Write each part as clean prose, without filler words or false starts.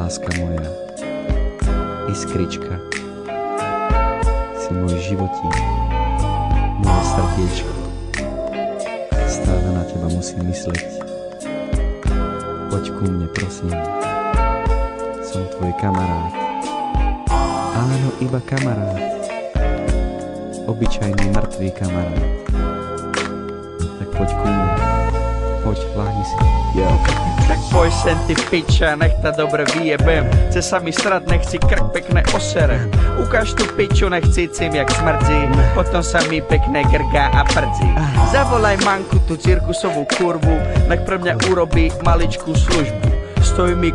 Láska moja, iskrička, si môj životík, moje srdiečko. Stále na teba musím mysleť. Poď ku mne, prosím. Som tvoj kamarát. Áno, iba kamarát. Obyčajný mŕtvý kamarát. Tak poď ku mne. Poď, láhni si. Tak poj sem ty piča, nech ta dobre vyjebem. Chce sa mi srad, nechci krk pekne oserem. Ukáž tu piču, nech cícim jak smrdzí. Potom sa mi pekne grgá a prdzí. Zavolaj manku, tú cirkusovú kurvu, nech pre mňa urobí maličkú službu. Stojí mi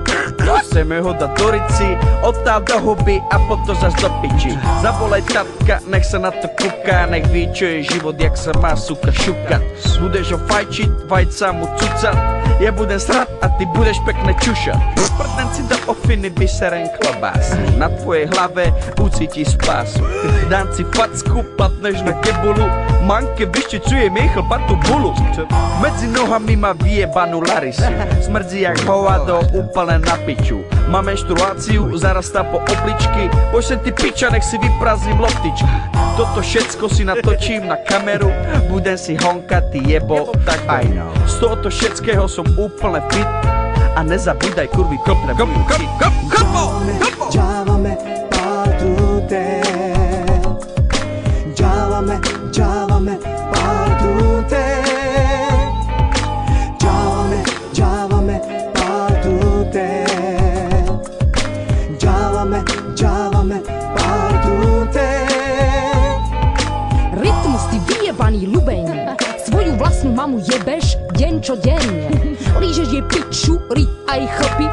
chceme ho dať do rici, odtál do huby a potom zas do piči. Zavolaj tatka, nech sa na to kúka, nech ví, čo je život, jak sa má suka šukat. Budeš ho fajčiť, vajca mu cucat, ja budem srad a ty budeš pekne čušat. Prdnem si do ofiny biseren klobás, na tvojej hlave ucíti spásu. Dám si facku, platneš na kebulu, manke vyšťucuje mi chlpatú bulu. Medzi nohami má vyjebanú Larisu, smrdí jak hovado, úplne na piču. Mám menštruáciu, zarastá po obličky, poď sem ty piča, nech si vyprázdnim loptičky. Toto všetko si natočím na kameru, budem si honkať, ty jebo, tak aj no. Z tohoto všetkého som úplne fit a nezabúdaj kurvy kopne vyučiť. Giavame partute, giavame partute, giavame partute, giavame partute. Rytmus, ty vyjebaný ľubeň, svoju vlastnú mamu jebeš deň čo deň. Lížeš jej piču, ryt aj chlpy,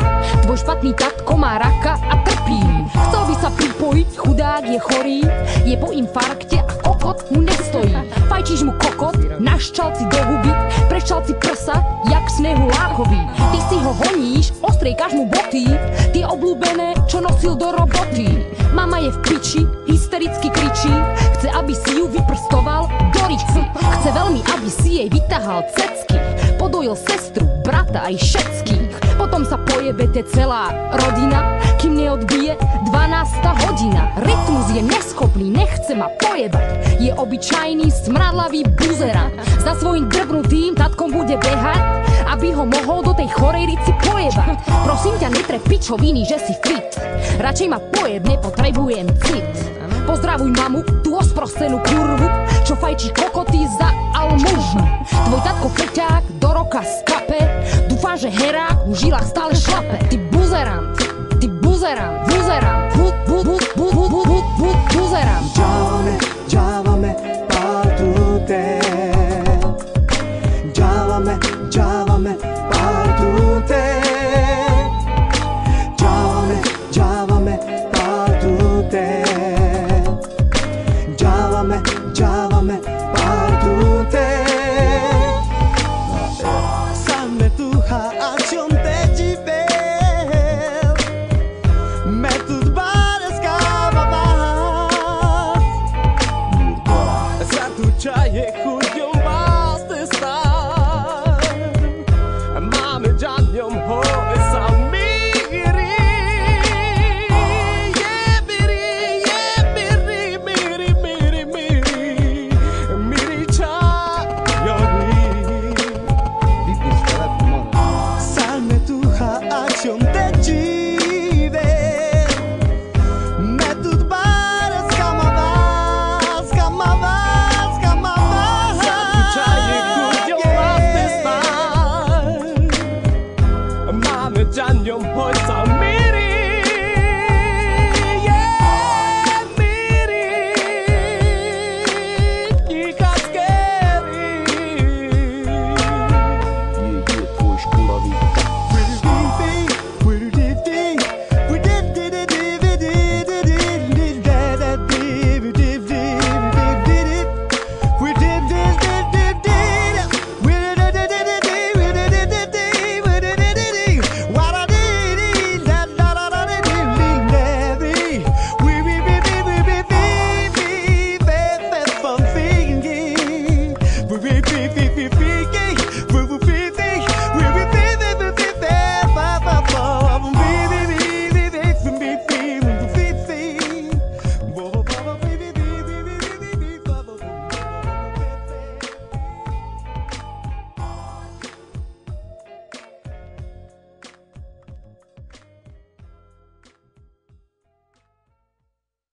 tvoj špatný tatko má raka a trpí. Chcel by sa pripojiť, chudák je chorý, je po infarkte a kokot mu nestojí. Fajčíš mu kokot, naščal si do huby, preščal si prsa, jak snehu lákový. Ty si ho honíš, ostriekaš mu boty, tie obľúbené, čo nosil do roboty. Mama je v piči, hystericky kričí, chce, aby si ju vyprstoval do rici. Chce veľmi, aby si jej vytahal cecky, podojil sestru, brata aj všetkých. Potom sa pojebete celá rodina, kým neodbije 12. hodina. Rytmus je neschopný, nechce ma pojebať, je obyčajný smradlavý buzerant. Za svojím drbnutým tatkom bude behať, aby ho mohol do tej chorej rici pojebať. Prosím ťa, netre pičoviny, že si fit, radšej ma pojeb, nepotrebujem cit. Pozdravuj mamu, tú osprostenú kurvu, čo fajčí kokoty za almužnu. Tvoj tatko feťák do roka skape, dúfam, že herák v žilách stále šlape. Ty buzerant, buzerant, buzerant. Giavame partute, giavame partute, giavame partute, giavame partute. Sanne tuha action te jibe,